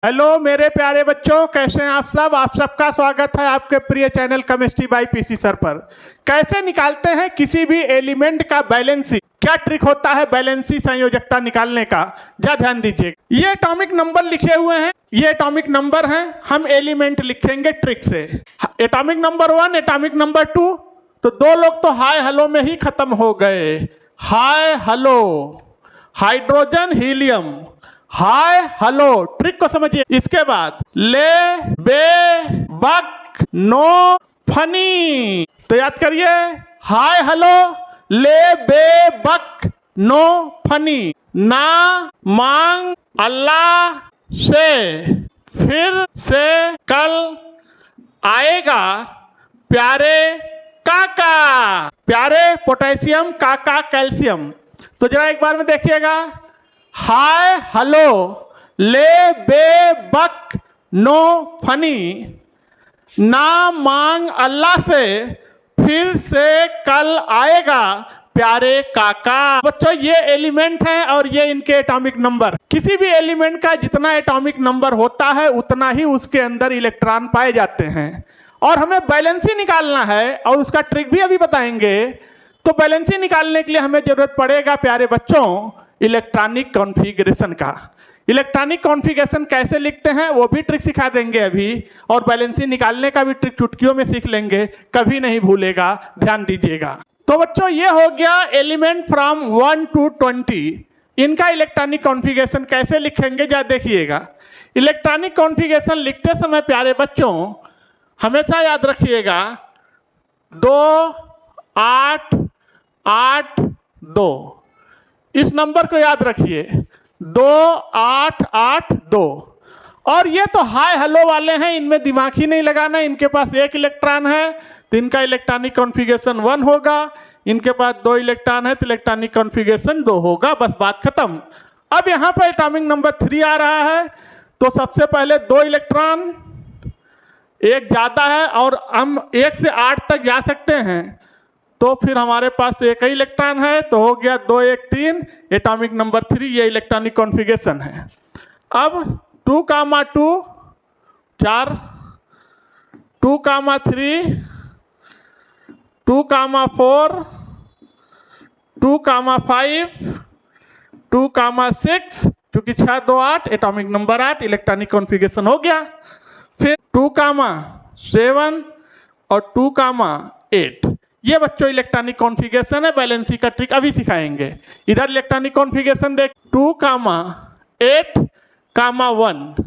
Hello मेरे प्यारे बच्चों, कैसे हैं आप सब। आप सबका स्वागत है आपके प्रिय channel chemistry bye PC sir पर। कैसे निकालते हैं किसी भी एलिमेंट का बैलेंसी, क्या ट्रिक होता है बैलेंसी संयोजकता निकालने का, जा ध्यान दीजिए। ये एटॉमिक नंबर लिखे हुए हैं, ये एटॉमिक नंबर हैं, हम एलिमेंट लिखेंगे ट्रिक से। एटॉमिक नंबर 1, एटॉमिक नंबर 2, तो दो लोग तो हाय हेलो में ही खत्म हो गए। Hi hello, hydrogen helium, hi hello, trick को समझिए। इसके बाद ले बे बक नो फनी, तो याद करिए हाय हेलो ले बे बक नो फनी। ना मांग अल्लाह से फिर से कल आएगा प्यारे काका। प्यारे पोटेशियम, काका कैल्शियम। तो जरा एक बार में देखिएगा, हाय हेलो ले बे बक नो फनी, ना मांग अल्लाह से फिर से कल आएगा प्यारे काका। बच्चों ये एलिमेंट हैं और ये इनके एटॉमिक नंबर। किसी भी एलिमेंट का जितना एटॉमिक नंबर होता है उतना ही उसके अंदर इलेक्ट्रॉन पाए जाते हैं। और हमें बैलेंसी निकालना है और उसका ट्रिक भी अभी बताएंगे। तो बैलेंसी निकालने के लिए हमें जरूरत पड़ेगा प्यारे बच्चों इलेक्ट्रॉनिक कॉन्फ़िगरेशन का। इलेक्ट्रॉनिक कॉन्फ़िगरेशन कैसे लिखते हैं वो भी ट्रिक सिखा देंगे अभी, और बैलेंसी निकालने का भी ट्रिक चुटकियों में सीख लेंगे, कभी नहीं भूलेगा, ध्यान दीजिएगा। तो बच्चों ये हो गया एलिमेंट फ्रॉम 1 to 20। इनका इलेक्ट्रॉनिक कॉन्फ़िगरेशन कैसे लिखेंगे जा देखिएगा। इलेक्ट्रॉनिक कॉन्फ़िगरेशन लिखते समय प्यारे बच्चों हमेशा याद रखिएगा 2 8 8 2, इस नंबर को याद रखिए 2 8 8 2। और ये तो हाय हेलो वाले हैं, इनमें दिमाग ही नहीं लगाना। इनके पास एक इलेक्ट्रॉन है तो इनका इलेक्ट्रॉनिक कॉन्फ़िगरेशन 1 होगा, इनके पास 2 इलेक्ट्रॉन है तो इलेक्ट्रॉनिक कॉन्फ़िगरेशन 2 होगा, बस बात खत्म। अब यहाँ पर एटॉमिक नंबर 3 आ रहा है, तो सबसे पहले 2 इलेक्ट्रॉन, एक ज़्यादा है और हम 1 से 8 तक जा सकते हैं, तो फिर हमारे पास तो एक ही इलेक्ट्रॉन है, तो हो गया 2 1 3, एटॉमिक नंबर 3, ये इलेक्ट्रॉनिक कॉन्फ़िगरेशन है। अब 2, 2 4, 2, 3, 2, 4, 2, 5, 2, 6, चूंकि 6 2 8, एटॉमिक नंबर 8, इलेक्ट्रॉनिक कॉन्फ़िगरेशन हो गया। फिर 2, 7 और 2, 8, ये बच्चों इलेक्ट्रॉनिक कॉन्फ़िगरेशन है। बैलेंसी का ट्रिक अभी सिखाएंगे। इधर इलेक्ट्रॉनिक कॉन्फ़िगरेशन देख 2, 8, 1।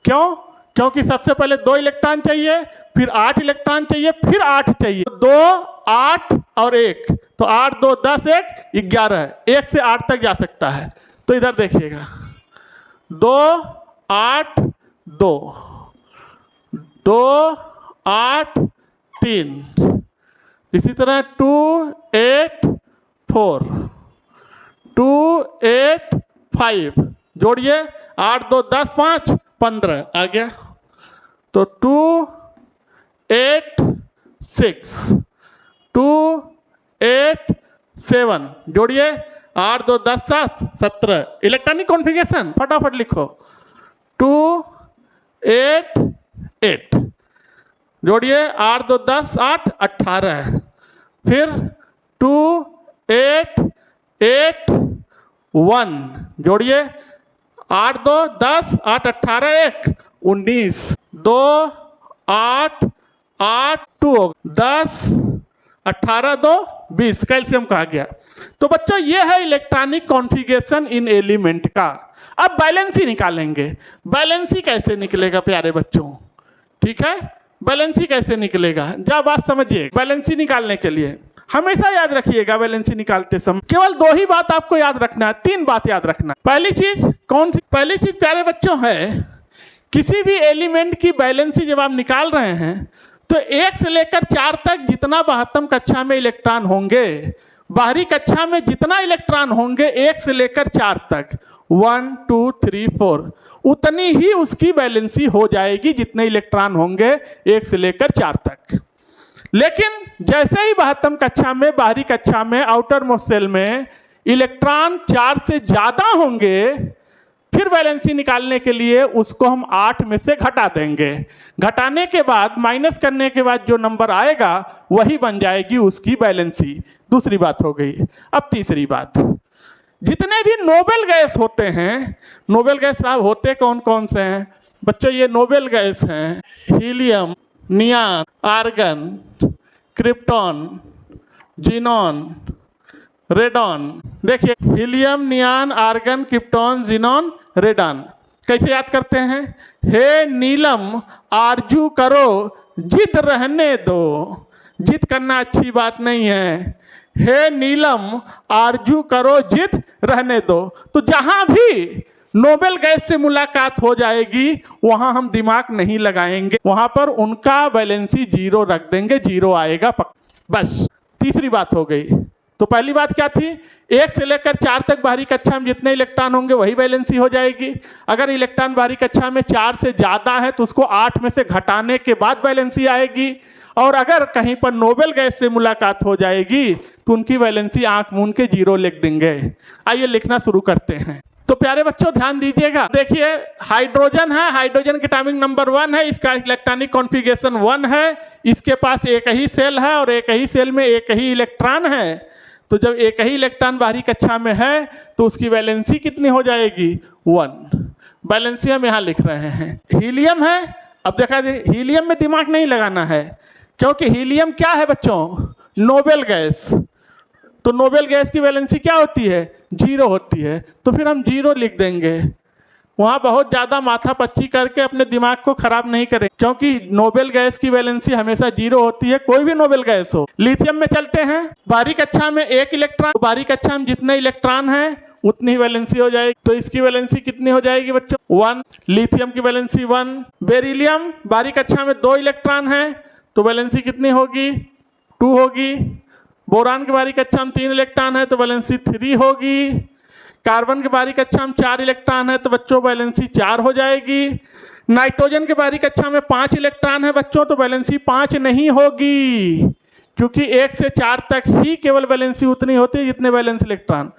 क्यों? क्योंकि सबसे पहले 2 इलेक्ट्रॉन चाहिए, फिर 8 इलेक्ट्रॉन चाहिए, फिर 8 चाहिए। 2 8 और 1, तो 8 2 10 1 11, 1 से 8 तक जा सकता है। तो इधर देखिएगा 2 8 2, 2 8 3, इसी तरह 2 8 4, 2 8 5, जोड़िए 8 2 10 5 15 आ गया। तो 2 8 6, 2 8 7, जोड़िए 8 2 10 7 17, इलेक्ट्रॉनिक कॉन्फ़िगरेशन फटाफट लिखो 2 8 8, जोड़िए 8 2 10 8 18, फिर 2 8 8 1, जोड़िए 8 2 10 8 18 1 19, 2 8 8 2 10 18 2 20, कैल्शियम कहा गया। तो बच्चों ये है इलेक्ट्रॉनिक कॉन्फ़िगरेशन इन एलिमेंट का। अब बैलेंसी निकालेंगे। बैलेंसी कैसे निकलेगा प्यारे बच्चों, ठीक है? बैलेंसी कैसे निकलेगा जब बात समझिए। बैलेंसी निकालने के लिए हमेशा याद रखिएगा, बैलेंसी निकालते समय केवल 2 ही बात आपको याद रखना है, 3 बात याद रखना। पहली चीज कौन सी? पहली चीज प्यारे बच्चों है किसी भी एलिमेंट की बैलेंसी जब आप निकाल रहे हैं तो 1 से लेकर 4 तक जितना बाह्यतम कक्षा में इलेक्ट्रॉन होंगे, बाहरी कक्षा में जितना इलेक्ट्रॉन होंगे 1 से लेकर 4 तक, 1 2 3 4, उतनी ही उसकी बैलेंसी हो जाएगी जितने इलेक्ट्रॉन होंगे 1 से लेकर 4 तक। लेकिन जैसे ही बाह्यतम कक्षा में, बाहरी कक्षा में, आउटर मोस्ट सेल में इलेक्ट्रॉन 4 से ज़्यादा होंगे फिर वैलेंसी निकालने के लिए उसको हम 8 में से घटा देंगे। घटाने के बाद माइनस करने के बाद जो नंबर आएगा वही बन जाएगी उसकी वैलेंसी। दूसरी बात हो गई। अब तीसरी बात, जितने भी नोबेल गैस होते हैं, नोबेल गैस साहब होते कौन कौन से हैं बच्चों? ये नोबेल गैस हैं helium, neon, argon, krypton, xenon, radon. देखिए helium, neon, argon, krypton, xenon, radon. कैसे याद करते हैं? हे नीलम आरजू करो जिद रहने दो। जिद करना अच्छी बात नहीं है। हे नीलम आरजू करो जिद रहने दो। तो जहां भी नोबेल गैस से मुलाकात हो जाएगी वहां हम दिमाग नहीं लगाएंगे, वहां पर उनका वैलेंसी 0 रख देंगे, 0 आएगा बस। तीसरी बात हो गई। तो पहली बात क्या थी? 1 से लेकर 4 तक बाहरी कक्षा में जितने इलेक्ट्रॉन होंगे वही वैलेंसी हो जाएगी। अगर इलेक्ट्रॉन बाहरी कक्षा में 4 से ज़्यादा है तो उसको 8 में से घटाने के बाद वैलेंसी आएगी। और अगर कहीं पर नोबेल गैस से मुलाकात हो जाएगी तो उनकी वैलेंसी आंख मूंद के 0 लिख देंगे। आइए लिखना शुरू करते हैं। तो प्यारे बच्चों ध्यान दीजिएगा। देखिए हाइड्रोजन है, हाइड्रोजन की एटॉमिक नंबर 1 है, इसका इलेक्ट्रॉनिक कॉन्फ़िगरेशन 1 है, इसके पास एक ही सेल है और एक ही सेल में एक ही इलेक्ट्रॉन है। तो जब एक ही इलेक्ट्रॉन बाहरी कक्षा में है तो उसकी वैलेंसी कितनी हो जाएगी? 1। वैलेंसी हम यहाँ लिख रहे हैं। हीलियम है, अब देखा हीलियम में दिमाग नहीं लगाना है क्योंकि हीलियम क्या है बच्चों? Noble gas. तो नोबेल गैस की वैलेंसी क्या होती है? 0 होती है। तो फिर हम 0 लिख देंगे। वहाँ बहुत ज़्यादा माथा पच्ची करके अपने दिमाग को खराब नहीं करें क्योंकि नोबेल गैस की वैलेंसी हमेशा 0 होती है, कोई भी नोबेल गैस हो। लिथियम में चलते हैं। बाहरी कक्षा में 1 इलेक्ट्रॉन, बाहरी कक्षा में जितने इलेक्ट्रॉन हैं उतनी ही वैलेंसी हो जाएगी। तो इसकी वैलेंसी कितनी हो जाएगी बच्चों? 1। लिथियम की वैलेंसी 1। बेरिलियम बाहरी कक्षा में 2 इलेक्ट्रॉन हैं तो वैलेंसी कितनी होगी? 2 होगी। बोरान की बाहरी कक्षा में 3 इलेक्ट्रॉन है तो वैलेंसी 3 होगी। कार्बन की बाहरी कक्षा में 4 इलेक्ट्रॉन है तो बच्चों वैलेंसी 4 हो जाएगी। नाइट्रोजन की बाहरी कक्षा में 5 इलेक्ट्रॉन है बच्चों तो वैलेंसी 5 नहीं होगी क्योंकि 1 से 4 तक ही केवल वैलेंसी उतनी होती है जितने वैलेंस इलेक्ट्रॉन।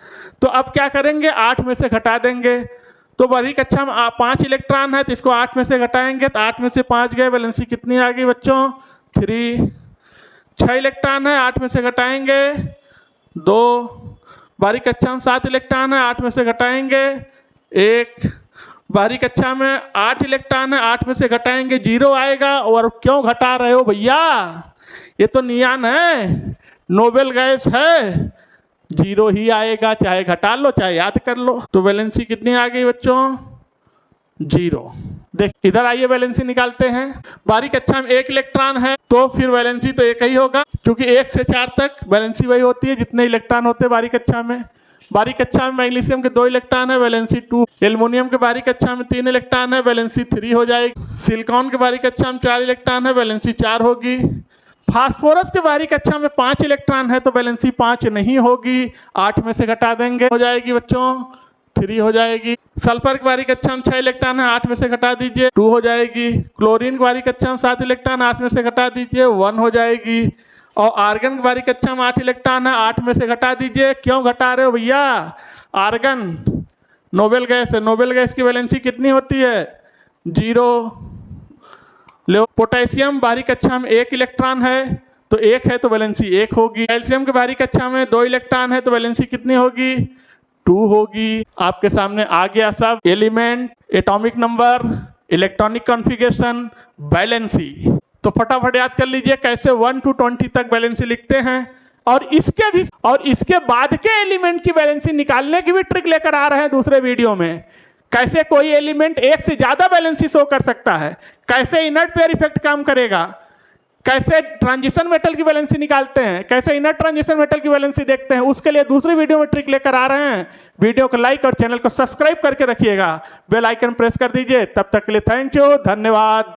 तो अब क्या करेंगे? 8 में से घटा देंगे। तो बाहरी कक्षा में 5 इलेक्ट्रॉन है तो इसको 8 में से घटाएंगे तो 8 में से 5 गए, वैलेंसी कितनी आ गई बच्चों? 3। 6 इलेक्ट्रॉन है, 8 में से घटाएंगे 2। बाहरी कक्षा में 7 इलेक्ट्रॉन है, 8 में से घटाएंगे 1। बाहरी कक्षा में 8 इलेक्ट्रॉन है, 8 में से घटाएंगे 0 आएगा। और क्यों घटा रहे हो भैया? ये तो नियॉन है, नोबेल गैस है, 0 ही आएगा, चाहे घटा लो चाहे याद कर लो। तो वैलेंसी कितनी आ गई बच्चों? 0। देख इधर आइए वैलेंसी निकालते हैं। बाहरी कक्षा में 1 इलेक्ट्रॉन है तो फिर वैलेंसी तो 1 ही होगा क्योंकि 1 से 4 तक वैलेंसी वही होती है जितने इलेक्ट्रॉन होते हैं बाहरी कक्षा में। बाहरी कक्षा में मैग्नीशियम के 2 इलेक्ट्रॉन है, वैलेंसी 2। एल्युमिनियम के बाहरी कक्षा में 3 इलेक्ट्रॉन है, वैलेंसी 3 हो जाएगी। सिलिकॉन के बाहरी कक्षा में 4 इलेक्ट्रॉन है, वैलेंसी 4 होगी। फास्फोरस के बाहरी कक्षा में 5 इलेक्ट्रॉन है तो वैलेंसी 5 नहीं होगी, 8 में से घटा देंगे, हो जाएगी बच्चों 3 हो जाएगी। सल्फर की बाहरी कक्षा में 6 इलेक्ट्रॉन है, 8 में से घटा दीजिए 2 हो जाएगी। क्लोरीन की बाहरी कक्षा में 7 इलेक्ट्रॉन, 8 में से घटा दीजिए 1 हो जाएगी। और आर्गन की बाहरी कक्षा में 8 इलेक्ट्रॉन है, 8 में से घटा दीजिए। क्यों घटा रहे हो भैया? आर्गन नोबेल गैस है, नोबेल गैस की वैलेंसी कितनी होती है? 0। लो पोटेशियम बाहरी कक्षा में 1 इलेक्ट्रॉन है तो 1 है तो वैलेंसी 1 होगी। कैल्शियम की बाहरी कक्षा में 2 इलेक्ट्रॉन है तो वैलेंसी कितनी होगी? 2 होगी। आपके सामने आ गया सब element, atomic number, electronic configuration, valency. तो फटाफट याद कर लीजिए कैसे 1 to 20 तक वैलेंसी लिखते हैं। और इसके बाद के एलिमेंट की वैलेंसी निकालने की भी ट्रिक लेकर आ रहे हैं दूसरे वीडियो में। कैसे कोई एलिमेंट 1 से ज्यादा वैलेंसी शो कर सकता है, कैसे इनर्ट पेयर इफेक्ट काम करेगा, कैसे ट्रांजिशन मेटल की वैलेंसी निकालते हैं, कैसे इनर्ट ट्रांजिशन मेटल की वैलेंसी देखते हैं, उसके लिए दूसरी वीडियो में ट्रिक लेकर आ रहे हैं। वीडियो को लाइक और चैनल को सब्सक्राइब करके रखिएगा, बेल आइकन प्रेस कर दीजिए। तब तक के लिए थैंक यू, धन्यवाद।